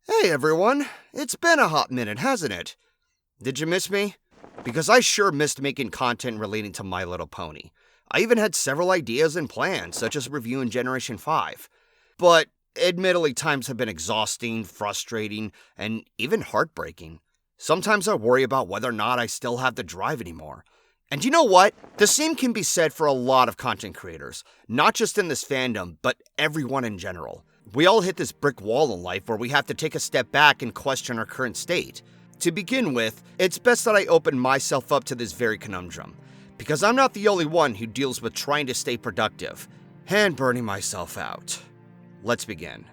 Hey everyone, it's been a hot minute, hasn't it? Did you miss me? Because I sure missed making content relating to My Little Pony. I even had several ideas and plans, such as reviewing Generation 5. But admittedly, times have been exhausting, frustrating, and even heartbreaking. Sometimes I worry about whether or not I still have the drive anymore. And you know what? The same can be said for a lot of content creators, not just in this fandom, but everyone in general. We all hit this brick wall in life where we have to take a step back and question our current state. To begin with, it's best that I open myself up to this very conundrum, because I'm not the only one who deals with trying to stay productive and burning myself out. Let's begin.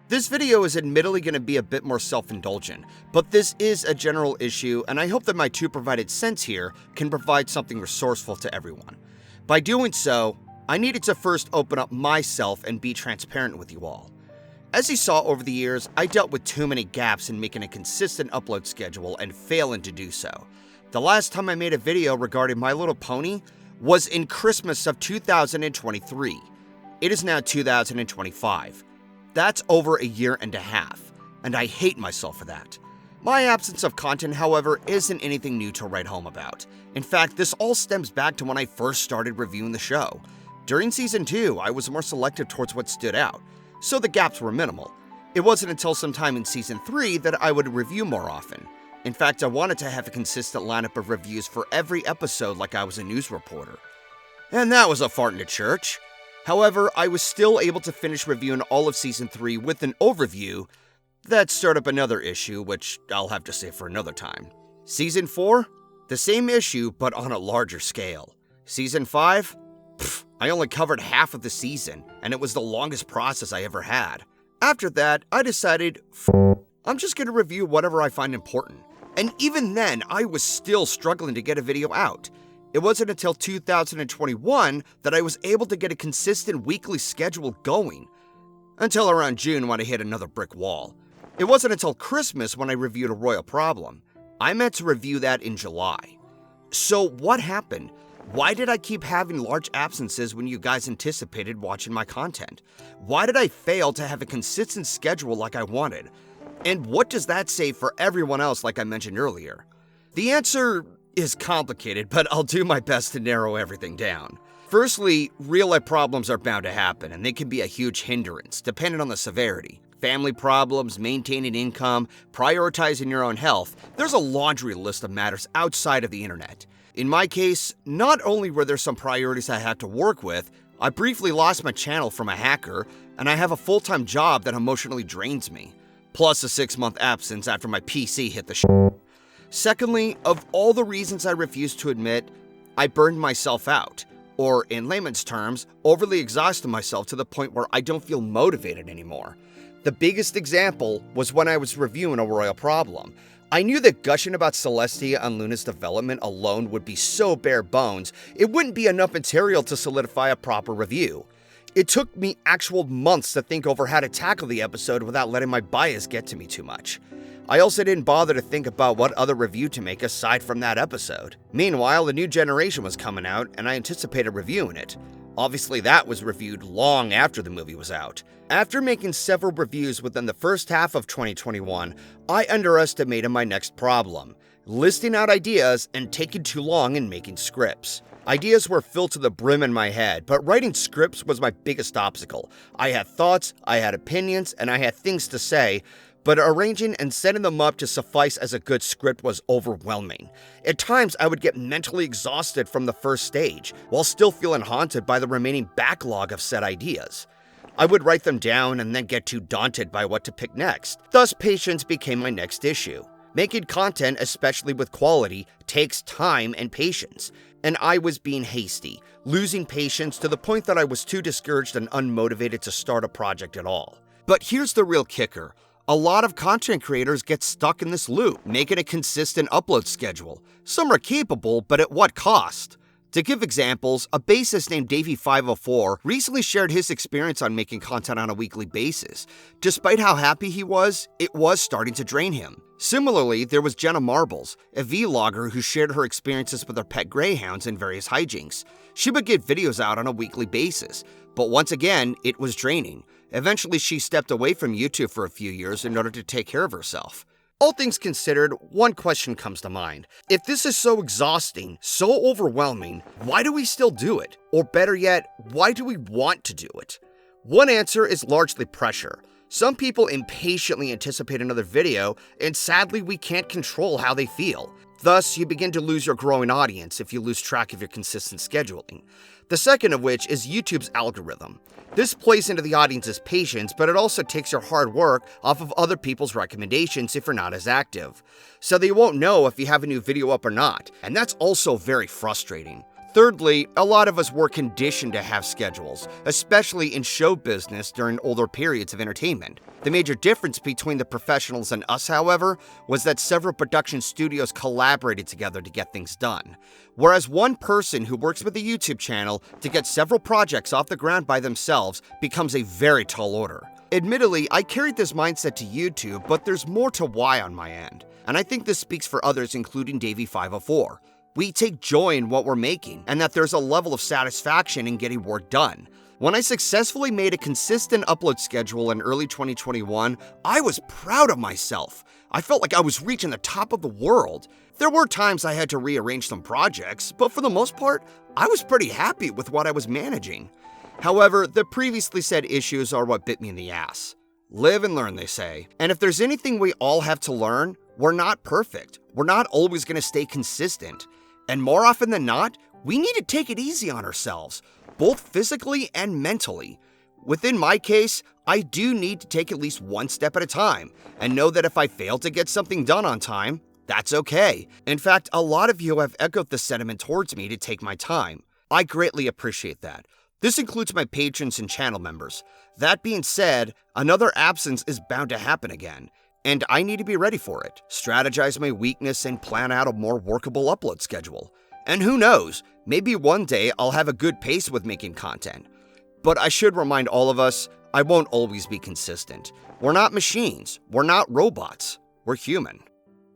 This video is admittedly going to be a bit more self-indulgent, but this is a general issue, and I hope that my 2 provided cents here can provide something resourceful to everyone. By doing so, I needed to first open up myself and be transparent with you all. As you saw over the years, I dealt with too many gaps in making a consistent upload schedule and failing to do so. The last time I made a video regarding My Little Pony was in Christmas of 2023. It is now 2025. That's over a year and a half, and I hate myself for that. My absence of content, however, isn't anything new to write home about. In fact, this all stems back to when I first started reviewing the show. During Season 2, I was more selective towards what stood out, so the gaps were minimal. It wasn't until sometime in Season 3 that I would review more often. In fact, I wanted to have a consistent lineup of reviews for every episode like I was a news reporter. And that was a fart in the church. However, I was still able to finish reviewing all of Season 3 with an overview that stirred up another issue, which I'll have to save for another time. Season 4? The same issue, but on a larger scale. Season 5? I only covered half of the season, and it was the longest process I ever had. After that, I decided, I'm just going to review whatever I find important. And even then, I was still struggling to get a video out. It wasn't until 2021 that I was able to get a consistent weekly schedule going. Until around June when I hit another brick wall. It wasn't until Christmas when I reviewed A Royal Problem. I meant to review that in July. So what happened? Why did I keep having large absences when you guys anticipated watching my content? Why did I fail to have a consistent schedule like I wanted? And what does that say for everyone else like I mentioned earlier? The answer is complicated, but I'll do my best to narrow everything down. Firstly, real-life problems are bound to happen, and they can be a huge hindrance, depending on the severity. Family problems, maintaining income, prioritizing your own health, there's a laundry list of matters outside of the internet. In my case, not only were there some priorities I had to work with, I briefly lost my channel from a hacker, and I have a full-time job that emotionally drains me. Plus a 6-month absence after my PC hit the Secondly, of all the reasons I refuse to admit, I burned myself out, or in layman's terms, overly exhausted myself to the point where I don't feel motivated anymore. The biggest example was when I was reviewing A Royal Problem. I knew that gushing about Celestia and Luna's development alone would be so bare bones, it wouldn't be enough material to solidify a proper review. It took me actual months to think over how to tackle the episode without letting my bias get to me too much. I also didn't bother to think about what other review to make aside from that episode. Meanwhile, the new generation was coming out, and I anticipated reviewing it. Obviously, that was reviewed long after the movie was out. After making several reviews within the first half of 2021, I underestimated my next problem: listing out ideas and taking too long in making scripts. Ideas were filled to the brim in my head, but writing scripts was my biggest obstacle. I had thoughts, I had opinions, and I had things to say, but arranging and setting them up to suffice as a good script was overwhelming. At times, I would get mentally exhausted from the first stage, while still feeling haunted by the remaining backlog of said ideas. I would write them down and then get too daunted by what to pick next. Thus, patience became my next issue. Making content, especially with quality, takes time and patience, and I was being hasty, losing patience to the point that I was too discouraged and unmotivated to start a project at all. But here's the real kicker. A lot of content creators get stuck in this loop, making a consistent upload schedule. Some are capable, but at what cost? To give examples, a bassist named Davey504 recently shared his experience on making content on a weekly basis. Despite how happy he was, it was starting to drain him. Similarly, there was Jenna Marbles, a vlogger who shared her experiences with her pet greyhounds and various hijinks. She would get videos out on a weekly basis, but once again, it was draining. Eventually, she stepped away from YouTube for a few years in order to take care of herself. All things considered, one question comes to mind. If this is so exhausting, so overwhelming, why do we still do it? Or better yet, why do we want to do it? One answer is largely pressure. Some people impatiently anticipate another video, and sadly we can't control how they feel. Thus, you begin to lose your growing audience if you lose track of your consistent scheduling. The second of which is YouTube's algorithm. This plays into the audience's patience, but it also takes your hard work off of other people's recommendations if you're not as active. So they won't know if you have a new video up or not, and that's also very frustrating. Thirdly, a lot of us were conditioned to have schedules, especially in show business during older periods of entertainment. The major difference between the professionals and us, however, was that several production studios collaborated together to get things done. Whereas one person who works with a YouTube channel to get several projects off the ground by themselves becomes a very tall order. Admittedly, I carried this mindset to YouTube, but there's more to why on my end. And I think this speaks for others, including Davey504. We take joy in what we're making, and that there's a level of satisfaction in getting work done. When I successfully made a consistent upload schedule in early 2021, I was proud of myself. I felt like I was reaching the top of the world. There were times I had to rearrange some projects, but for the most part, I was pretty happy with what I was managing. However, the previously said issues are what bit me in the ass. Live and learn, they say. And if there's anything we all have to learn, we're not perfect. We're not always going to stay consistent. And more often than not, we need to take it easy on ourselves, both physically and mentally. Within my case, I do need to take at least one step at a time, and know that if I fail to get something done on time, that's okay. In fact, a lot of you have echoed the sentiment towards me to take my time. I greatly appreciate that. This includes my patrons and channel members. That being said, another absence is bound to happen again. And I need to be ready for it, strategize my weakness, and plan out a more workable upload schedule. And who knows, maybe one day I'll have a good pace with making content. But I should remind all of us, I won't always be consistent. We're not machines, we're not robots, we're human.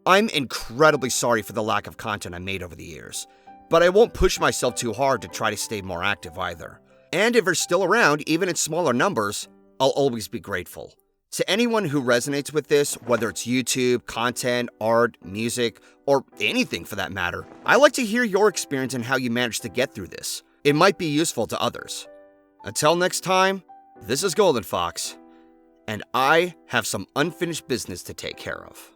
I'm incredibly sorry for the lack of content I made over the years, but I won't push myself too hard to try to stay more active either. And if you're still around, even in smaller numbers, I'll always be grateful. To anyone who resonates with this, whether it's YouTube, content, art, music, or anything for that matter, I like to hear your experience and how you managed to get through this. It might be useful to others. Until next time, this is GoldenFox, and I have some unfinished business to take care of.